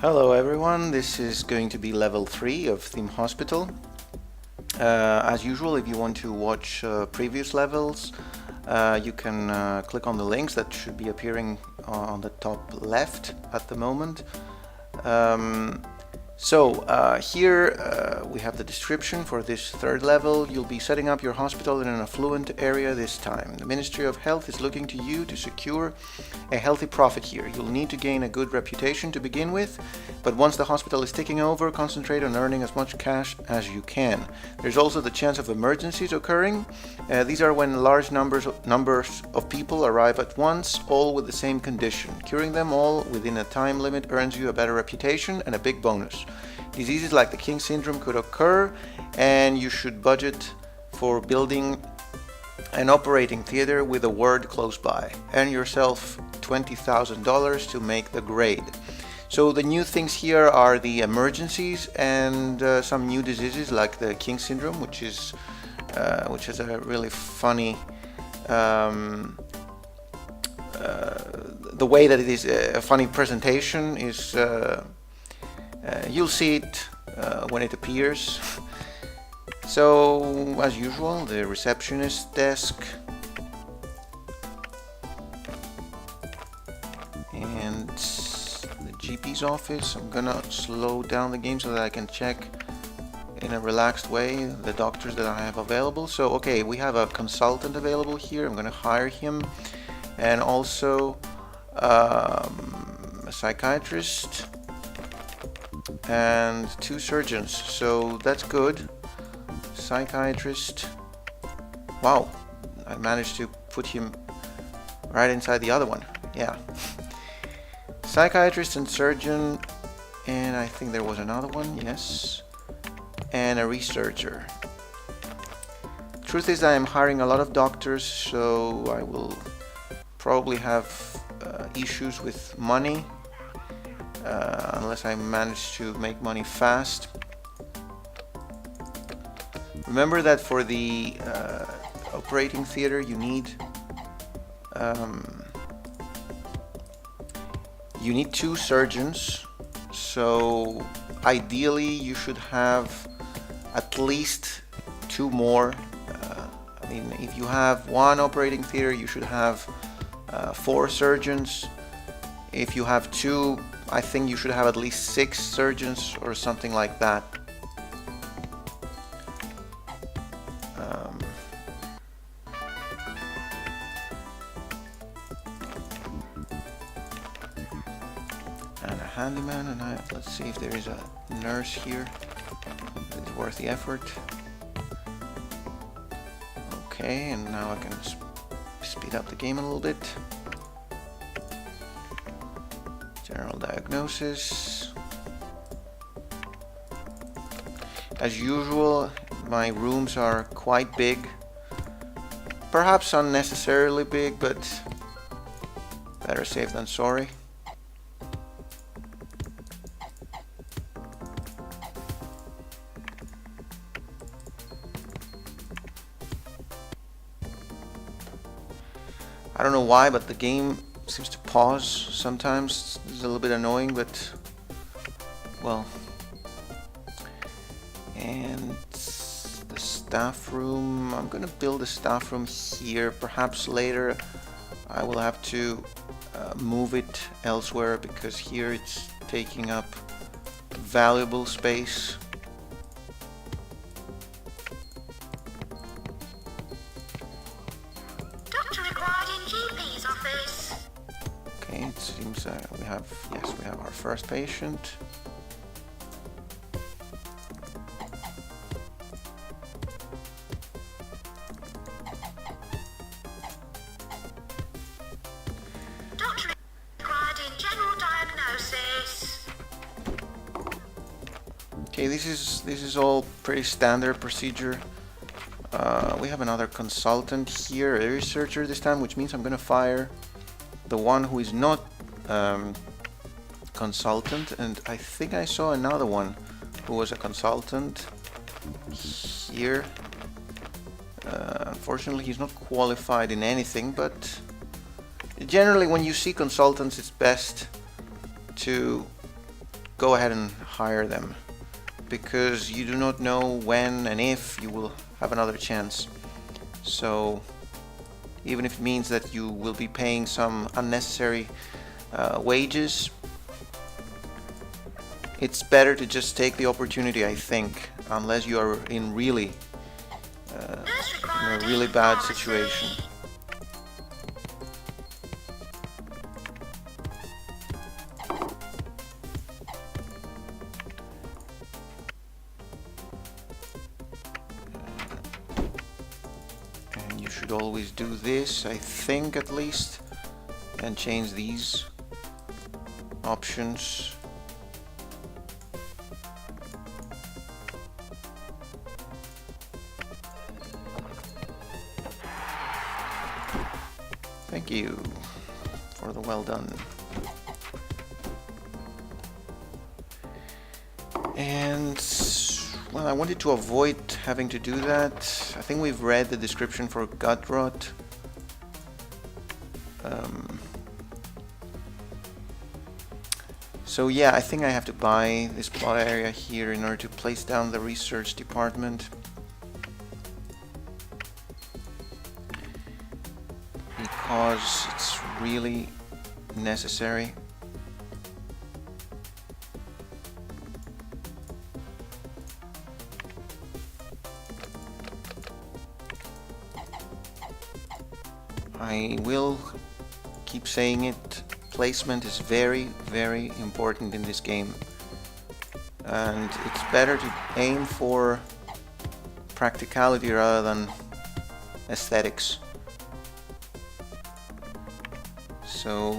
Hello everyone, this is going to be level 3 of Theme Hospital. As usual, if you want to watch previous levels, you can click on the links that should be appearing on the top left at the moment. Here we have the description for this third level. You'll be setting up your hospital in an affluent area this time. The Ministry of Health is looking to you to secure a healthy profit here. You'll need to gain a good reputation to begin with, but once the hospital is taking over, concentrate on earning as much cash as you can. There's also the chance of emergencies occurring. These are when large numbers of people arrive at once, all with the same condition. Curing them all within a time limit earns you a better reputation and a big bonus. Diseases like the King syndrome could occur, and you should budget for building an operating theater with a ward close by. Earn yourself $20,000 to make the grade. So the new things here are the emergencies and some new diseases like the King syndrome, which is a really funny the way that it is a funny presentation is you'll see it when it appears. So as usual, the receptionist desk and the GP's office. I'm gonna slow down the game so that I can check in a relaxed way the doctors that I have available. So okay, we have a consultant available here. I'm gonna hire him, and also a psychiatrist and 2 surgeons, so that's good. Psychiatrist, wow, I managed to put him right inside the other one. Yeah, psychiatrist and surgeon, and I think there was another one, yes, and a researcher. Truth is, I am hiring a lot of doctors, so I will probably have issues with money unless I manage to make money fast. Remember that for the operating theater you need 2 surgeons, so ideally you should have at least 2 more. I mean, if you have 1 operating theater, you should have 4 surgeons. If you have 2, I think you should have at least 6 surgeons or something like that. And a handyman, and let's see if there is a nurse here that is worth the effort. Okay, and now I can speed up the game a little bit. General diagnosis. As usual, my rooms are quite big, perhaps unnecessarily big, but better safe than sorry. I don't know why, but the game seems to pause sometimes. It's a little bit annoying, but well. And the staff room, I'm gonna build a staff room here. Perhaps later I will have to move it elsewhere because here it's taking up valuable space. It seems we have our first patient. Doctor required in general diagnosis. Okay, this is all pretty standard procedure. We have another consultant here, a researcher this time, which means I'm gonna fire the one who is not consultant, and I think I saw another one who was a consultant here. Unfortunately, he's not qualified in anything, but generally when you see consultants, it's best to go ahead and hire them, because you do not know when and if you will have another chance. So even if it means that you will be paying some unnecessary wages, it's better to just take the opportunity, I think, unless you are in really in a really bad situation. And you should always do this, I think, at least, and change these options. Thank you for the well done. And well, I wanted to avoid having to do that. I think we've read the description for gut rot. So yeah, I think I have to buy this plot area here in order to place down the research department. Because it's really necessary. I will keep saying it, placement is very, very important in this game. And it's better to aim for practicality rather than aesthetics. So,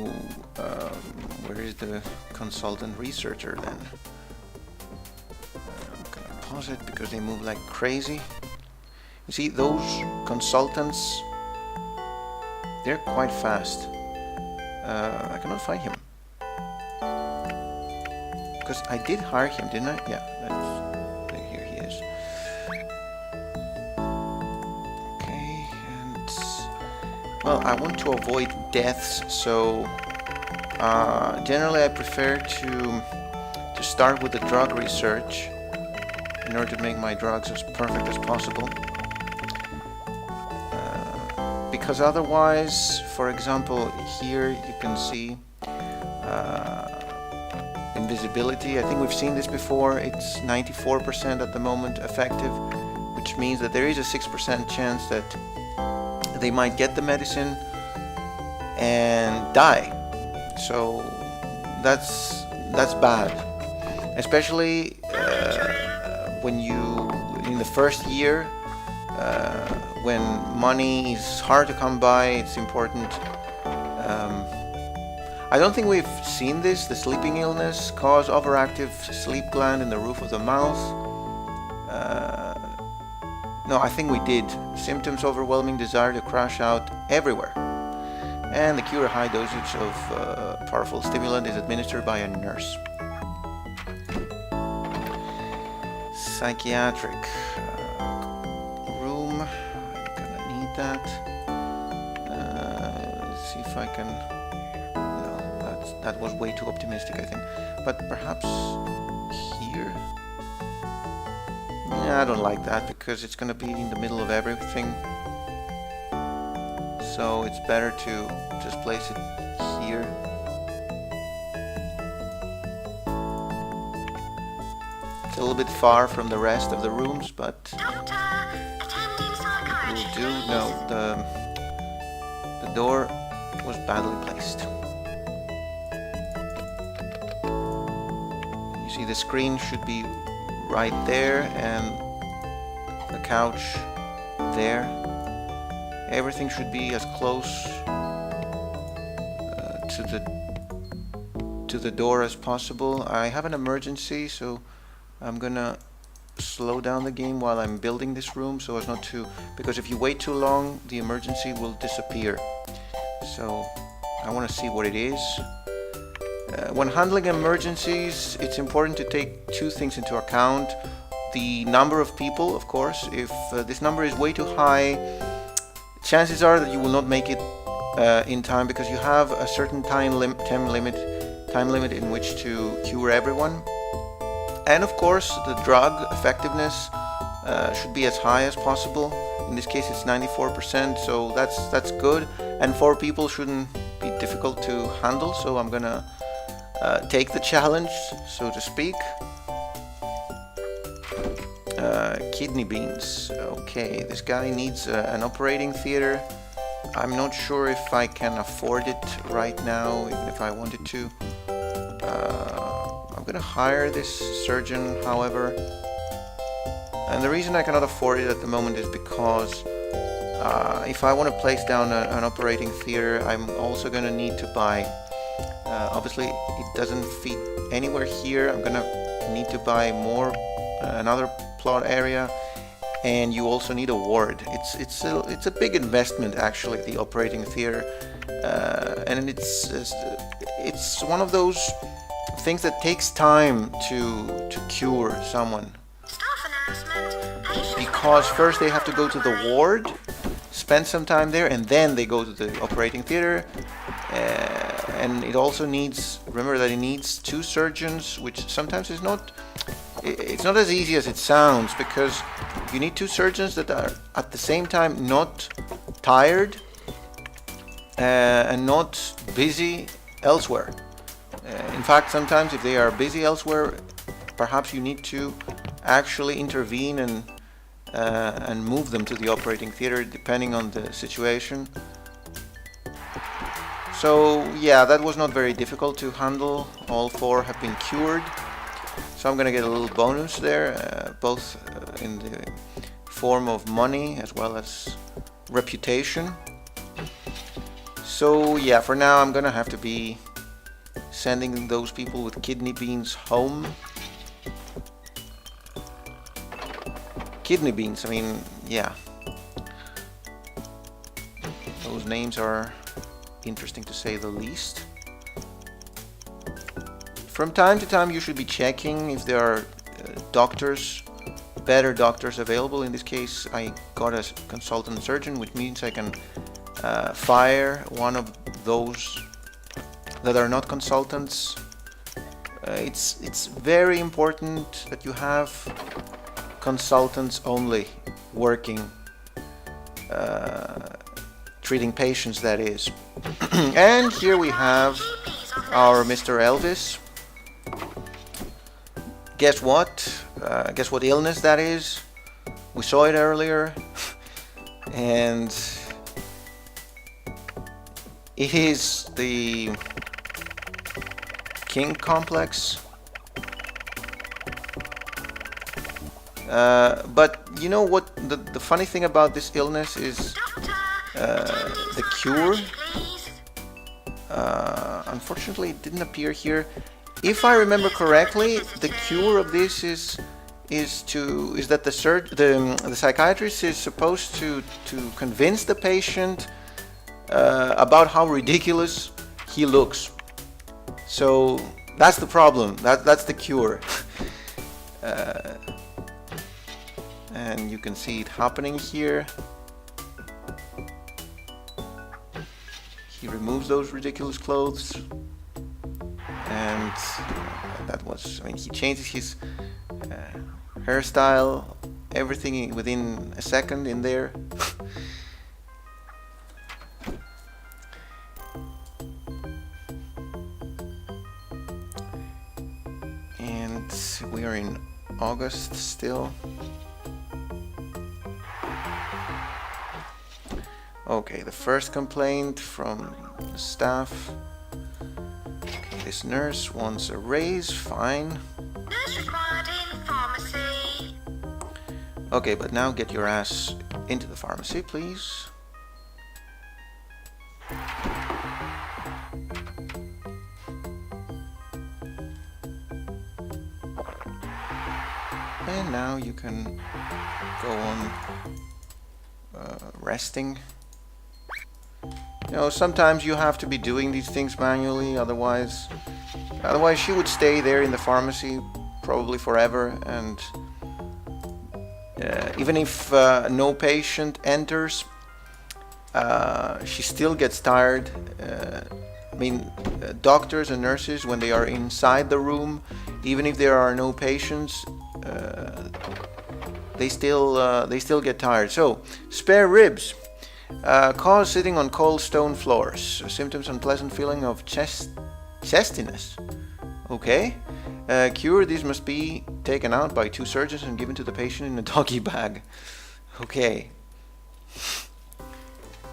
where is the consultant researcher then? I'm gonna pause it because they move like crazy. You see, those consultants, they're quite fast. I cannot find him. Because I did hire him, didn't I? Yeah, here he is. Okay, and well, I want to avoid deaths, so generally I prefer to start with the drug research in order to make my drugs as perfect as possible. Because otherwise, for example, here you can see invisibility. I think we've seen this before. It's 94% at the moment effective, which means that there is a 6% chance that they might get the medicine and die. So that's bad, especially when you in the first year. When money is hard to come by, it's important. I don't think we've seen this, the sleeping illness cause overactive sleep gland in the roof of the mouth. No, I think we did. Symptoms overwhelming desire to crash out everywhere. And the cure, a high dosage of powerful stimulant, is administered by a nurse. Psychiatric. That. Let's see if I can. No, that was way too optimistic, I think. But perhaps here. Yeah, I don't like that because it's going to be in the middle of everything. So it's better to just place it here. It's a little bit far from the rest of the rooms, but. Will do. No, the door was badly placed. You see, the screen should be right there and the couch there. Everything should be as close to the door as possible. I have an emergency, so I'm gonna slow down the game while I'm building this room so as not to, because if you wait too long the emergency will disappear. So I want to see what it is. When handling emergencies, it's important to take two things into account. The number of people, of course. If this number is way too high, chances are that you will not make it in time, because you have a certain time limit in which to cure everyone. And of course, the drug effectiveness should be as high as possible. In this case, it's 94%, so that's good. And 4 people shouldn't be difficult to handle, so I'm gonna take the challenge, so to speak. Kidney beans. Okay, this guy needs an operating theater. I'm not sure if I can afford it right now, even if I wanted to. I'm gonna hire this surgeon, however. And the reason I cannot afford it at the moment is because if I want to place down an operating theater, I'm also gonna need to buy, obviously it doesn't fit anywhere here. I'm gonna need to buy more, another plot area, and you also need a ward. It's a big investment, actually, the operating theater, and it's one of those things that takes time to cure someone, because first they have to go to the ward, spend some time there, and then they go to the operating theater. And it also needs, remember that it needs 2 surgeons, which sometimes is not, it's not as easy as it sounds, because you need 2 surgeons that are at the same time not tired and not busy elsewhere. In fact, sometimes if they are busy elsewhere, perhaps you need to actually intervene and move them to the operating theater, depending on the situation. So yeah, that was not very difficult to handle. All 4 have been cured. So I'm gonna get a little bonus there, both in the form of money as well as reputation. So yeah, for now I'm gonna have to be sending those people with kidney beans home. Kidney beans, I mean, yeah. Those names are interesting to say the least. From time to time you should be checking if there are doctors, better doctors available. In this case I got a consultant surgeon, which means I can fire one of those that are not consultants. It's very important that you have consultants only working, treating patients, that is. And here we have our Mr. Elvis. Guess what? Guess what illness that is? We saw it earlier. And it is the King complex. But you know what the funny thing about this illness is, the cure, unfortunately it didn't appear here. If I remember correctly, the cure of this is that the psychiatrist is supposed to convince the patient about how ridiculous he looks. So that's the problem. That's the cure. And you can see it happening here. He removes those ridiculous clothes, and that was, I mean, he changes his hairstyle, everything within a second in there. And we are in August still. Okay, the first complaint from the staff. Okay, this nurse wants a raise, fine. Nurse required in pharmacy. Okay, but now get your ass into the pharmacy, please. And now you can go on resting. You know, sometimes you have to be doing these things manually, otherwise she would stay there in the pharmacy probably forever, and even if no patient enters, she still gets tired I mean, doctors and nurses, when they are inside the room, even if there are no patients, they still get tired. So, spare ribs. Cause sitting on cold stone floors. Symptoms: unpleasant feeling of chestiness. Okay. Cure: these must be taken out by 2 surgeons and given to the patient in a doggy bag. Okay.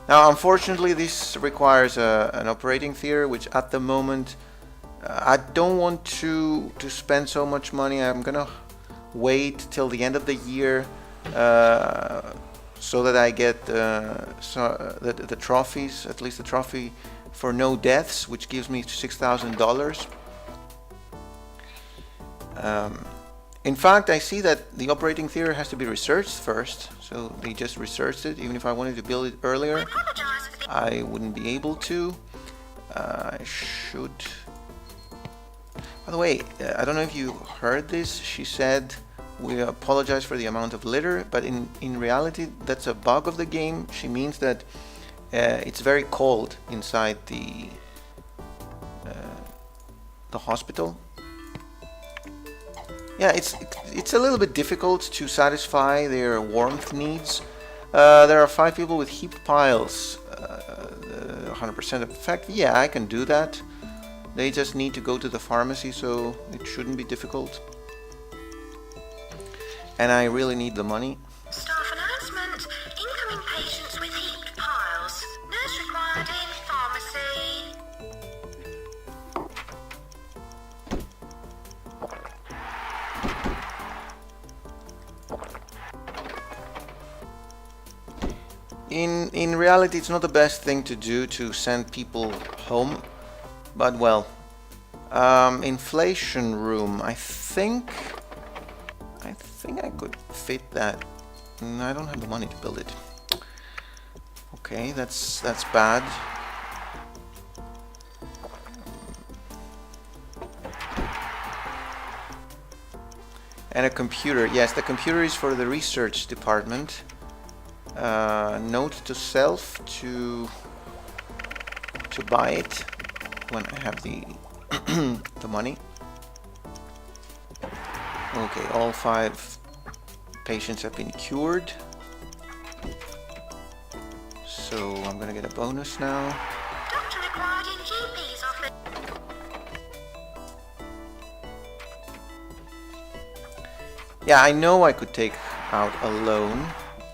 Now, unfortunately, this requires an operating theater, which at the moment I don't want to spend so much money. I'm gonna wait till the end of the year so that I get the trophies, at least the trophy for no deaths, which gives me $6,000. In fact, I see that the operating theater has to be researched first, so they just researched it. Even if I wanted to build it earlier, I wouldn't be able to. I should... By the way, I don't know if you heard this. She said, we apologize for the amount of litter, but in reality, that's a bug of the game. She means that it's very cold inside the hospital. Yeah, it's a little bit difficult to satisfy their warmth needs. There are 5 people with heaped piles. 100% effect. Yeah, I can do that. They just need to go to the pharmacy, so it shouldn't be difficult. And I really need the money. Staff announcement. Incoming patients with heaped piles. Nurse required in pharmacy. In reality, it's not the best thing to do to send people home, but well, inflation room. I think I could fit that. I don't have the money to build it. Okay, that's bad. And a computer. Yes, the computer is for the research department. Note to self to buy it when I have the the money. Okay, all 5 patients have been cured, so I'm gonna get a bonus now. Doctor required in GP's office. Yeah, I know I could take out a loan,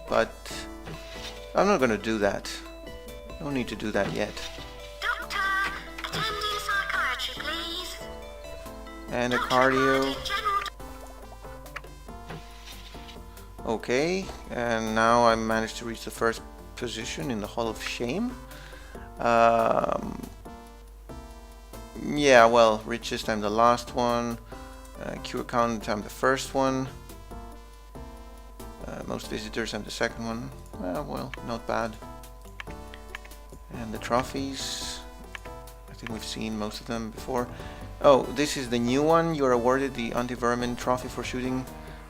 but I'm not gonna do that. No need to do that yet. Doctor, attending psychiatry, please. And a Doctor cardio. required in general. Okay, and now I managed to reach the first position in the Hall of Shame. Yeah, well, richest, I'm the last one. Cure count, I'm the first one. Most visitors, I'm the second one. Well, not bad. And the trophies, I think we've seen most of them before. Oh, this is the new one. You're awarded the anti-vermin trophy for shooting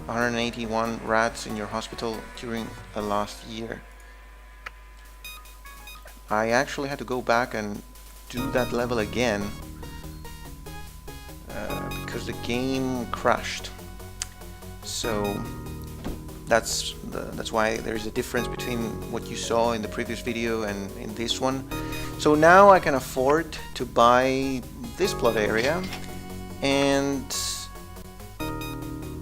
181 rats in your hospital during the last year. I actually had to go back and do that level again because the game crashed. So that's why there is a difference between what you saw in the previous video and in this one. So now I can afford to buy this plot area, and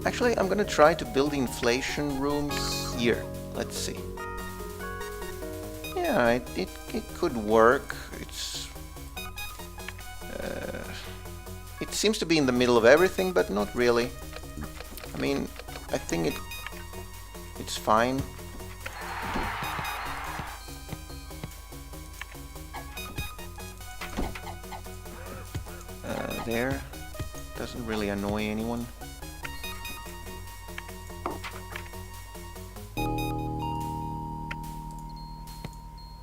actually I'm gonna try to build the inflation room here. Let's see. Yeah, it could work. It seems to be in the middle of everything, but not really. I mean, I think it's fine. There doesn't really annoy anyone.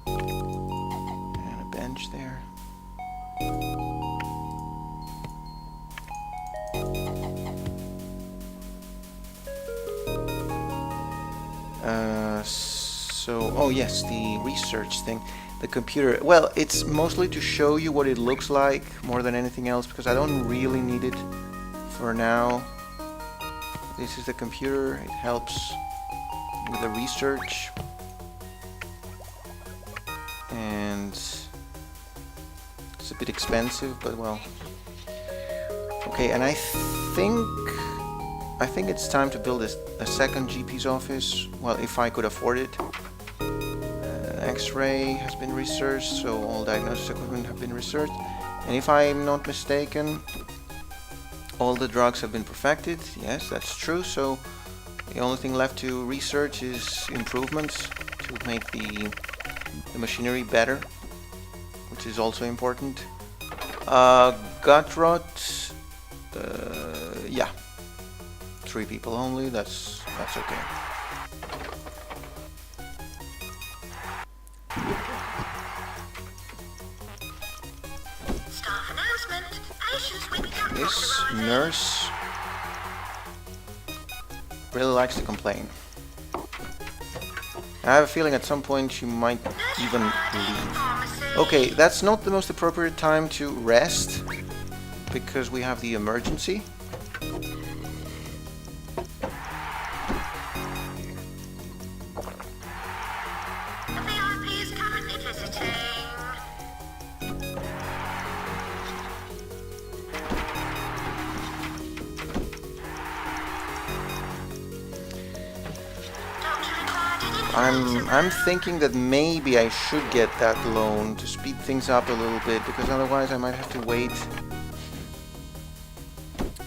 And a bench there. Oh yes, the research thing. the computer. Well, it's mostly to show you what it looks like more than anything else, because I don't really need it for now. This is the computer. It helps with the research. And it's a bit expensive, but well. Okay, and I think it's time to build a second GP's office. Well, if I could afford it. X-ray has been researched, so all diagnosis equipment have been researched. And if I'm not mistaken, all the drugs have been perfected. Yes, that's true. So the only thing left to research is improvements to make the machinery better, which is also important. Gut rot, yeah, 3 people only. That's okay. Staff announcement. Patients with gut rot This arriving. nurse really likes to complain. I have a feeling at some point she might even leave. Okay, that's not the most appropriate time to rest because we have the emergency. The VIP is currently visiting. I'm thinking that maybe I should get that loan to speed things up a little bit, because otherwise I might have to wait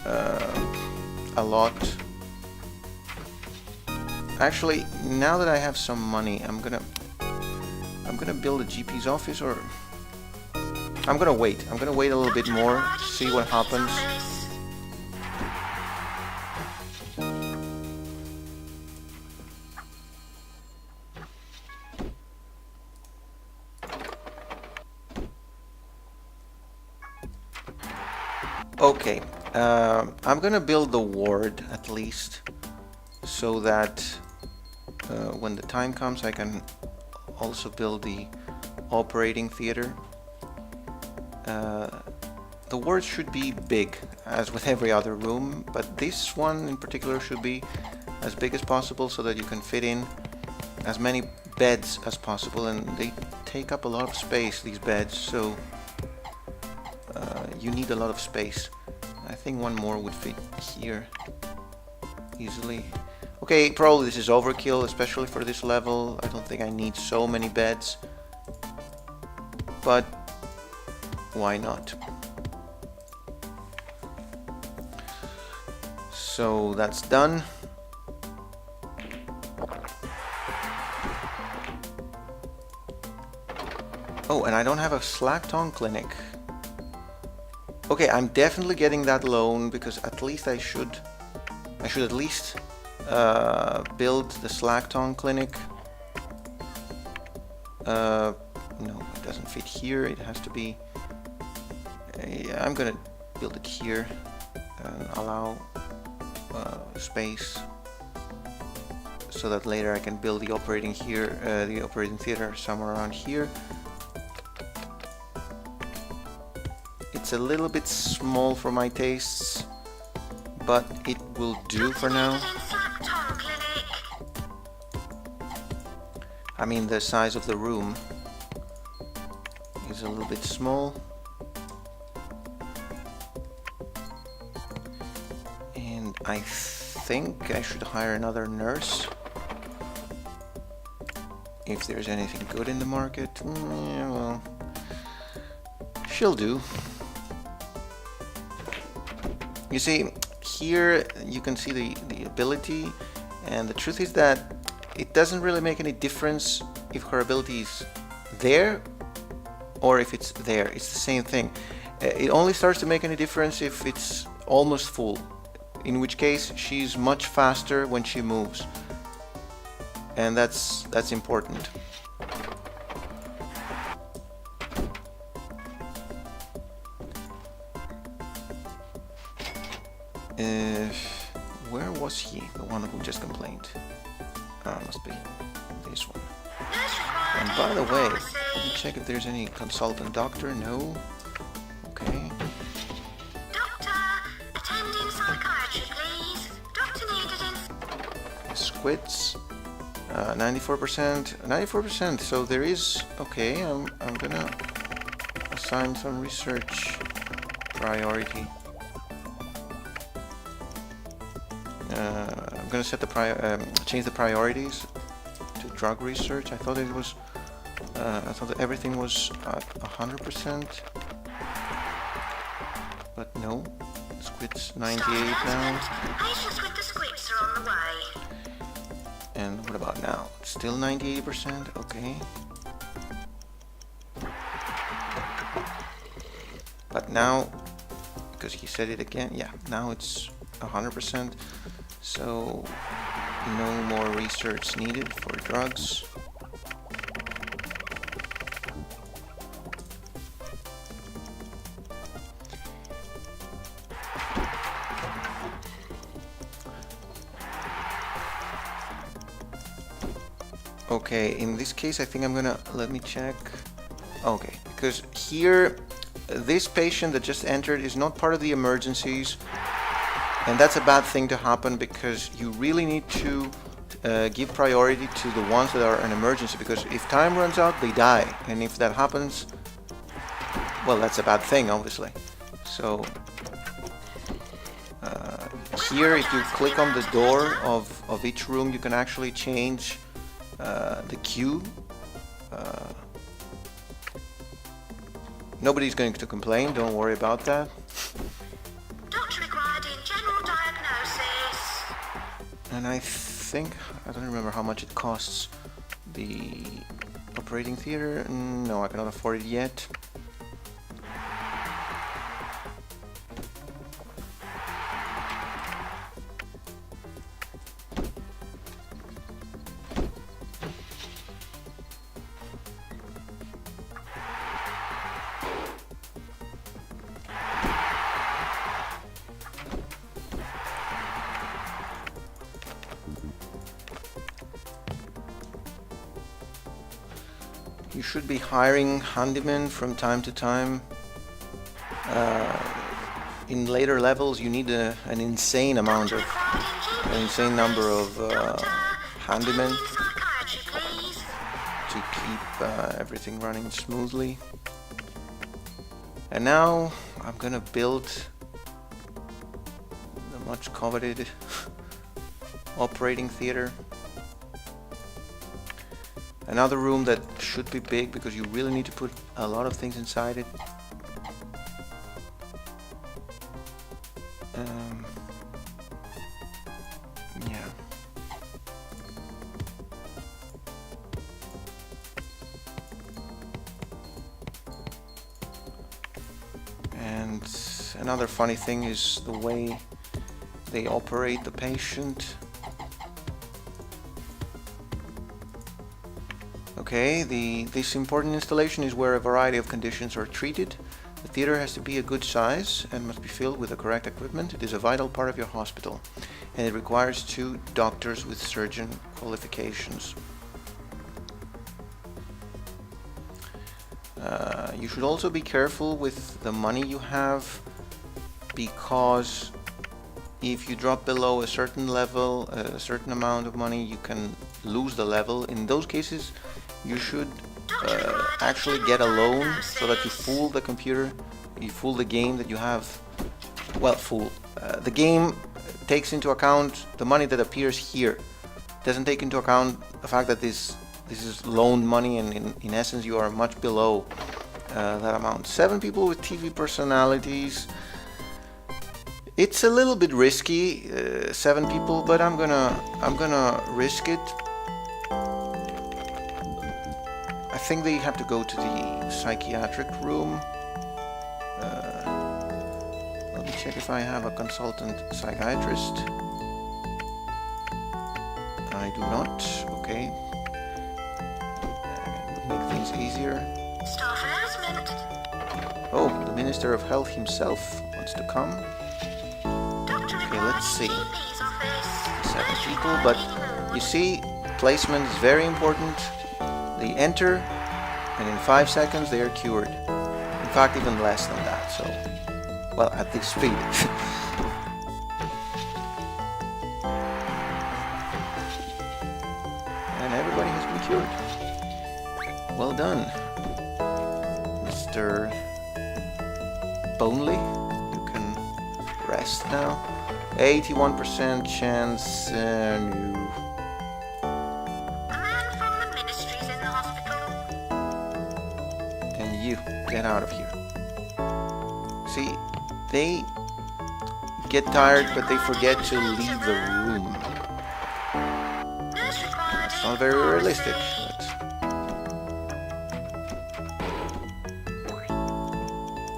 a lot. Actually, now that I have some money, I'm gonna build a GP's office, or I'm gonna wait. I'm gonna wait a little bit more, see what happens. Okay, I'm gonna build the ward at least, so that when the time comes I can also build the operating theater. The ward should be big, as with every other room, but this one in particular should be as big as possible so that you can fit in as many beds as possible, and they take up a lot of space, these beds, so you need a lot of space. I think one more would fit here easily. Okay, probably this is overkill, especially for this level. I don't think I need so many beds, but why not? So that's done. Oh, and I don't have a slack tongue clinic. Okay, I'm definitely getting that loan because at least I should at least build the slack tongue clinic. No, it doesn't fit here. It has to be. Yeah, I'm gonna build it here and allow space so that later I can build the operating theater somewhere around here. It's a little bit small for my tastes, but it will do for now. I mean, the size of the room is a little bit small. And I think I should hire another nurse. If there's anything good in the market, yeah, well, she'll do. You see, here you can see the ability, and the truth is that it doesn't really make any difference if her ability is there or if it's there. It's the same thing. It only starts to make any difference if it's almost full, in which case she's much faster when she moves, and that's important. Where was he? The one who just complained. Must be this one. Nurse required And by the way, let me check if there's any consultant doctor. No. Okay. Doctor, attending psychiatry, please. Doctor needed in... Squids. 94%. 94%. So there is... Okay, I'm gonna assign some research priority. I'm gonna set the change the priorities to drug research. I thought it was I thought that everything was at 100%, but no. Squids 98 now. Patients with the squids are on the way. And what about now? Still 98%. Okay. But now, because he said it again, yeah, now it's 100%. So no more research needed for drugs. Okay, in this case I think I'm gonna, let me check. Okay, because here this patient that just entered is not part of the emergencies, and that's a bad thing to happen, because you really need to give priority to the ones that are an emergency, because if time runs out, they die, and if that happens, well, that's a bad thing, obviously. So here, if you click on the door of each room, you can actually change the queue. Nobody's going to complain, don't worry about that. Doctor required in general diagnosis. And I think, I don't remember how much it costs. The operating theater? No, I cannot afford it yet. You should be hiring handymen from time to time. In later levels, you need an insane number of handymen to keep everything running smoothly. And now I'm gonna build the much coveted operating theater. Another room that should be big, because you really need to put a lot of things inside it. Yeah. And another funny thing is the way they operate the patient. Okay, this important installation is where a variety of conditions are treated. The theater has to be a good size and must be filled with the correct equipment. It is a vital part of your hospital, and it requires 2 doctors with surgeon qualifications. You should also be careful with the money you have, because if you drop below a certain level, a certain amount of money, you can lose the level. In those cases, you should actually get a loan so that you fool the computer, you fool the game that you have. Well, the game takes into account the money that appears here. It doesn't take into account the fact that this is loaned money, and in essence you are much below that amount. 7 people with TV personalities. It's a little bit risky, 7 people, but I'm gonna risk it. I think they have to go to the psychiatric room. Let me check if I have a consultant psychiatrist. I do not. Okay. Would make things easier. Staff announcement. Oh, the Minister of Health himself wants to come. Okay, let's see. 7 people, but you see, placement is very important. They enter, and in 5 seconds they are cured. In fact, even less than that. So, well, at this speed. And everybody has been cured. Well done, Mr. Bonely. You can rest now. 81% chance. You. A man from the ministry's in the hospital. And you get out of here. See, they get tired, but they forget to leave the room. Nurse required It's in not very realistic. pharmacy.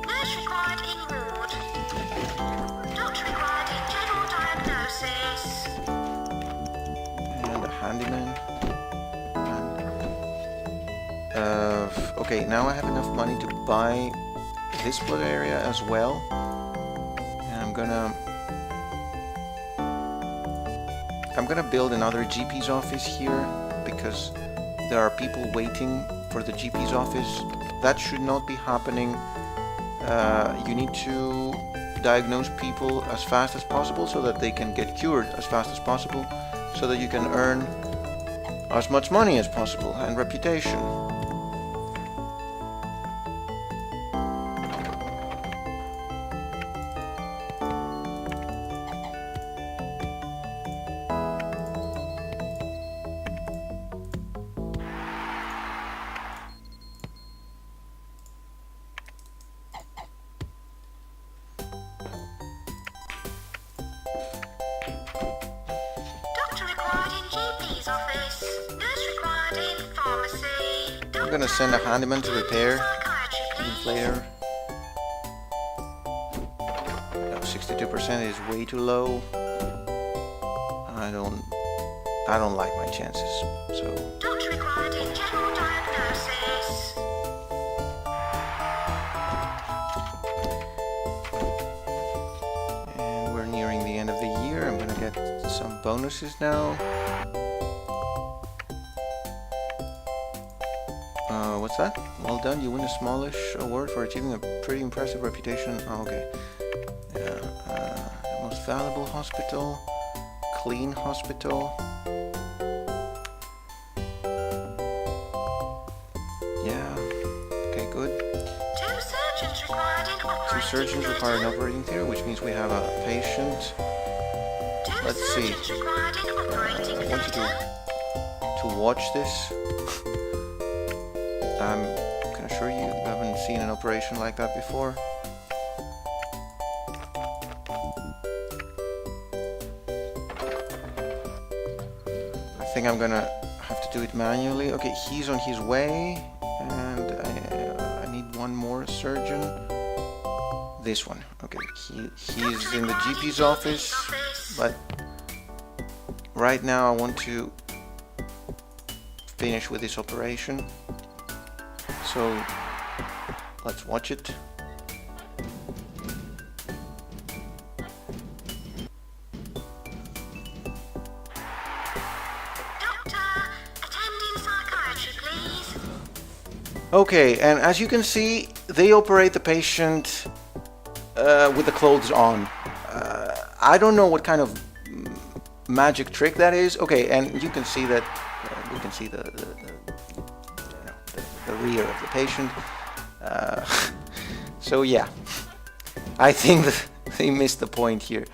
Nurse required in ward. Doctor required in general diagnosis. And a handyman. Okay, now I have enough money to buy this split area as well. And I'm gonna build another GP's office here because there are people waiting for the GP's office. That should not be happening. You need to diagnose people as fast as possible so that they can get cured as fast as possible, so that you can earn as much money as possible and reputation. Doctor required in GP's office. Nurse required in pharmacy. I'm gonna send a handyman to repair Psychiatry, the please. inflator. No, 62% is way too low. I don't like my chances. So Doctor required in general diagnosis. and we're nearing the end of the year. I'm gonna get some bonuses now. What's that? Well done. You win a smallish award for achieving a pretty impressive reputation. Oh, okay. The most valuable hospital. Clean hospital. Yeah. Okay, good. 2 surgeons required in 2 operating surgeons require an theatre. operating theater, which means we have a patient. 2 Let's see. surgeons required in operating I want you theatre. to watch this. I can assure you haven't seen an operation like that before. I think I'm gonna have to do it manually. Okay, he's on his way, and I need one more surgeon. This one. Okay, he's in the GP's office, but right now I want to finish with this operation. So let's watch it. Doctor, attending psychiatry, please. Okay, and as you can see, they operate the patient with the clothes on. I don't know what kind of magic trick that is. Okay, and you can see that we can see the rear of the patient. So yeah, I think that they missed the point here.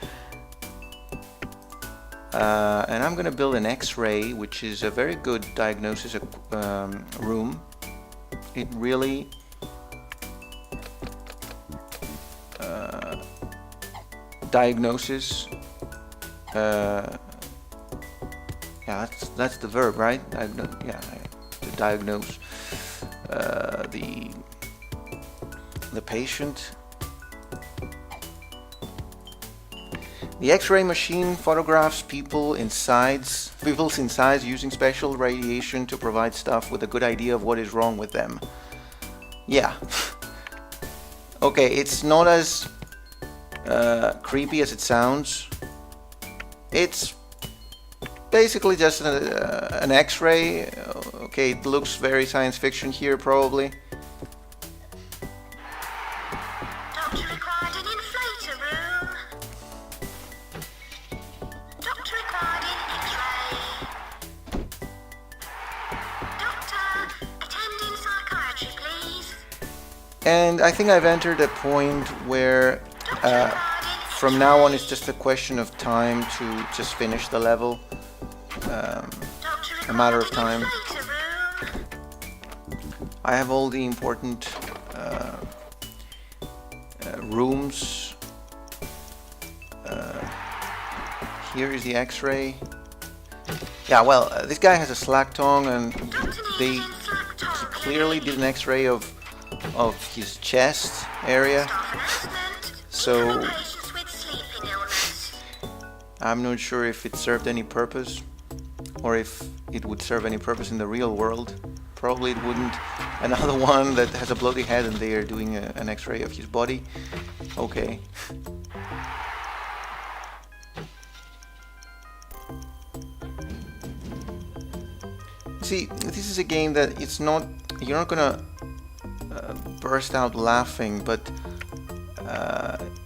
And I'm gonna build an X-ray, which is a very good diagnosis room. It really diagnoses. Yeah, that's the verb, right? Yeah, to diagnose the patient. The X-ray machine photographs people's insides using special radiation to provide staff with a good idea of what is wrong with them. Yeah. Okay, it's not as creepy as it sounds. It's basically just an X-ray. Okay, it looks very science fiction here, probably. Doctor required an inflator room. Doctor required an X-ray. Doctor, attending psychiatry, please. And I think I've entered a point where from now on it's just a question of time to just finish the level. A matter of time. I have all the important rooms. Here is the X-ray. Yeah, well, this guy has a slack tongue, and he clearly did an X-ray of his chest area. So I'm not sure if it served any purpose, or if it would serve any purpose in the real world. Probably it wouldn't. Another one that has a bloody head and they are doing an X-ray of his body. Okay. See, this is a game that it's not, you're not gonna burst out laughing, but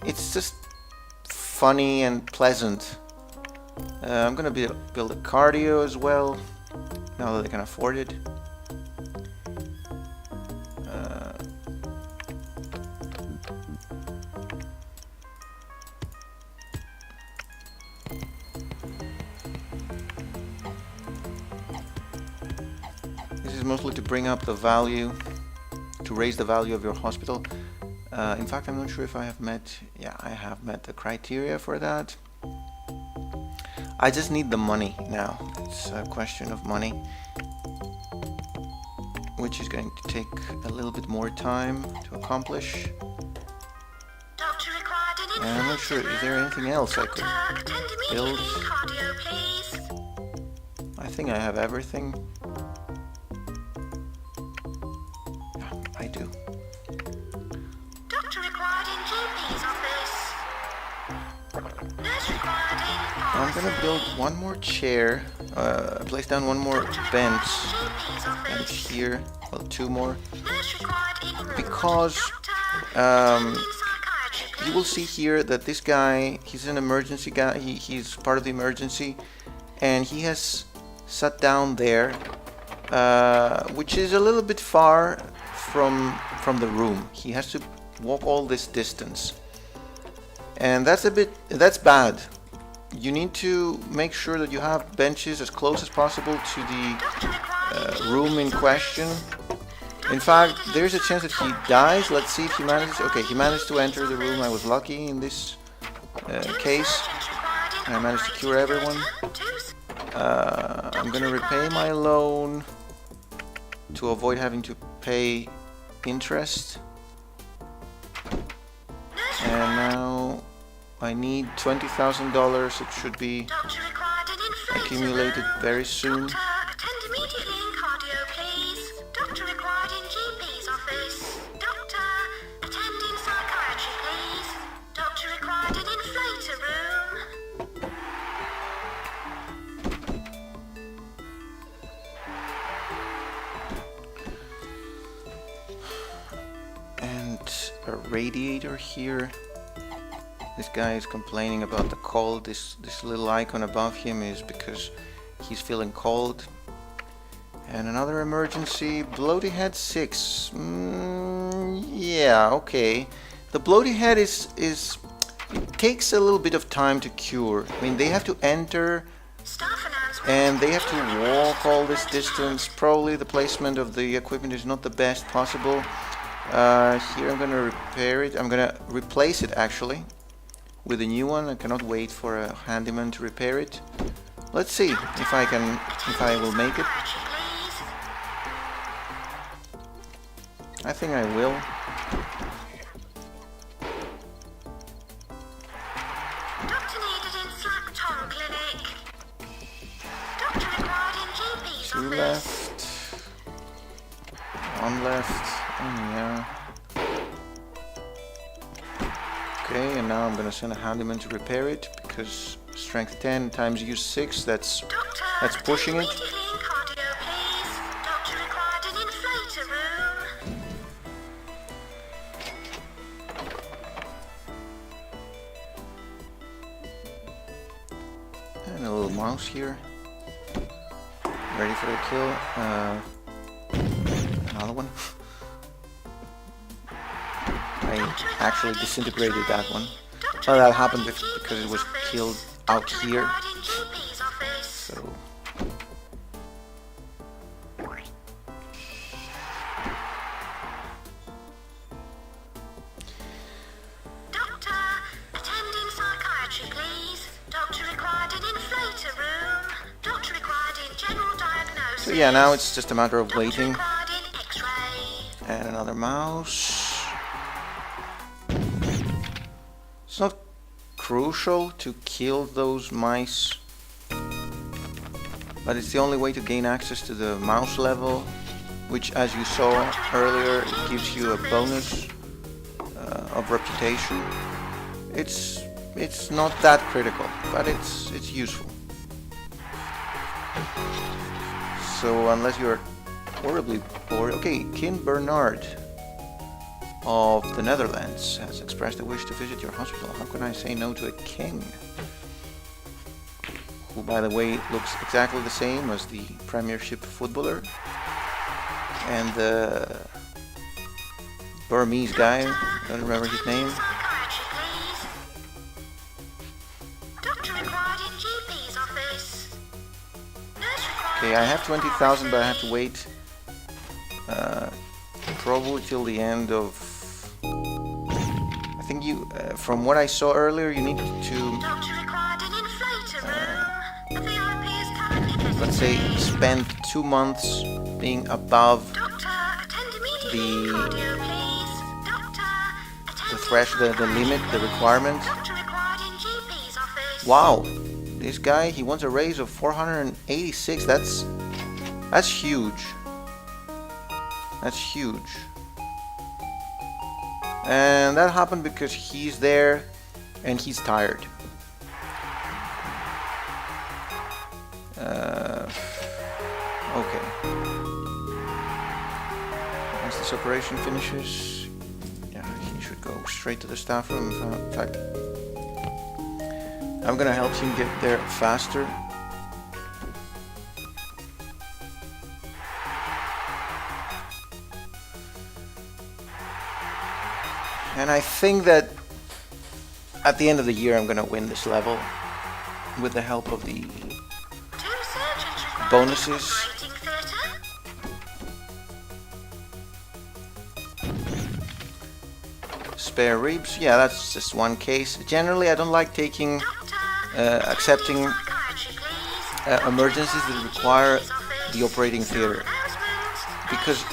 it's just funny and pleasant. I'm gonna build a cardio as well, now that I can afford it. This is mostly to bring up the value, to raise the value of your hospital. In fact, I'm not sure if I have met, yeah, I have met the criteria for that. I just need the money now. It's a question of money, which is going to take a little bit more time to accomplish. Doctor required an And I'm not sure, is there anything else I could build? cardio, please. I think I have everything. Yeah, I do. Doctor required in GP's office. Nurse required in I'm gonna build one more chair, place down one more bench, and here, well, two more, Nurse required in room. because Psychiatry, you will see here that this guy, he's an emergency guy, he's part of the emergency, and he has sat down there, which is a little bit far from the room. He has to walk all this distance, and that's bad. You need to make sure that you have benches as close as possible to the room in question. In fact, there's a chance that he dies. Let's see if he manages. Okay, he managed to enter the room. I was lucky in this case. I managed to cure everyone. I'm gonna repay my loan to avoid having to pay interest. And now I need $20,000. It should be accumulated very soon. Doctor, attend immediately in cardio, please. Doctor required in GP's office. Doctor, attend in psychiatry, please. Doctor required in inflator room. And a radiator here. This guy is complaining about the cold. This little icon above him is because he's feeling cold. And another emergency, bloaty head 6. Yeah, okay. The bloaty head is it takes a little bit of time to cure. I mean, they have to enter Staff announcement. and they have to walk all this distance. Probably the placement of the equipment is not the best possible. Here I'm gonna repair it. I'm gonna replace it actually with a new one. I cannot wait for a handyman to repair it. Let's see if I will make it. I think I will. Doctor needed in Slack Tom Clinic. Doctor required in GP's Two office. left. One left. Yeah. Okay, and now I'm gonna send a handyman to repair it because strength 10 times use 6. That's pushing it. Immediately in cardio, please. Doctor required an inflator room. And a little mouse here. Ready for the kill. Another one. I actually disintegrated that one. Oh, that happened because it was killed out here. So. Doctor, attending psychiatry, please. Doctor required an inflator room. Doctor required in general diagnosis. So yeah, now it's just a matter of Doctor waiting. required in X-ray. And another mouse. It's not crucial to kill those mice, but it's the only way to gain access to the mouse level, which, as you saw earlier, it gives you a bonus of reputation. It's not that critical, but it's useful. So unless you're horribly bored, okay, King Bernard of the Netherlands has expressed a wish to visit your hospital. How can I say no to a king? Who, by the way, looks exactly the same as the Premiership footballer. And the Burmese guy, I don't remember his name. Psychiatry, please. Doctor required in GP's office. Nurse required. Okay, I have 20,000, but I have to wait probably till the end of. I think you, from what I saw earlier, you need to, Doctor required an inflator room. The VIP is currently let's say, spend 2 months being above Doctor, attend immediately in cardio, please. Doctor, attend the limit, the requirement. Doctor required in GP's office. Wow, this guy, he wants a raise of 486. That's huge. That's huge. And that happened because he's there and he's tired. Okay. Once this operation finishes, yeah, he should go straight to the staff room. In fact, I'm gonna help him get there faster. And I think that at the end of the year I'm gonna win this level with the help of the 2 surgeons required bonuses. in operating theatre. Spare ribs, yeah, that's just one case. Generally I don't like taking Doctor, accepting psychiatry, please. emergencies that require the operating theater, because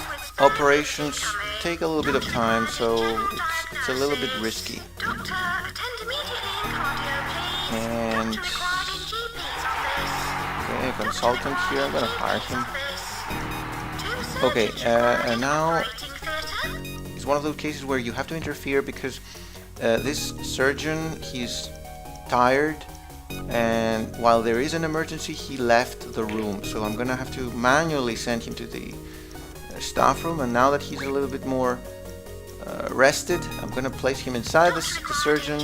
operations take a little bit of time, so it's a little bit risky. Doctor, attend immediately in cardio, please. And Doctor required in GP's office. okay, a consultant here, I'm gonna hire him. Office. 2 Okay, surgeons required and in now operating theatre. it's one of those cases where you have to interfere because this surgeon, he's tired, and while there is an emergency, he left the room. So I'm gonna have to manually send him to the staff room, and now that he's a little bit more rested, I'm gonna place him inside the surgeon,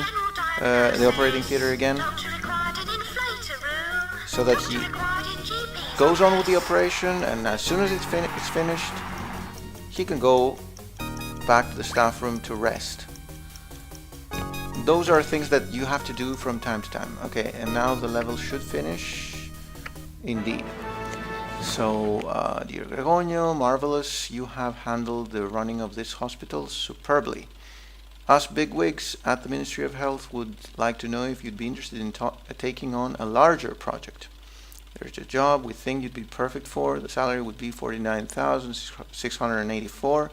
the operating theater again, Doctor required an inflator room. so that he Required in GP's goes on with the operation, and as soon as it's finished, he can go back to the staff room to rest. Those are things that you have to do from time to time. Okay, and now the level should finish. Indeed. So, dear Gregonio, marvelous, you have handled the running of this hospital superbly. Us bigwigs at the Ministry of Health would like to know if you'd be interested in taking on a larger project. There's a job we think you'd be perfect for. The salary would be $49,684.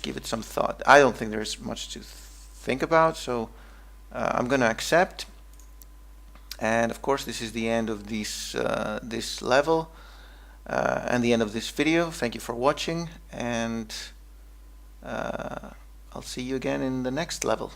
Give it some thought. I don't think there's much to think about, so I'm going to accept. And of course, this is the end of this level and the end of this video. Thank you for watching, and I'll see you again in the next level.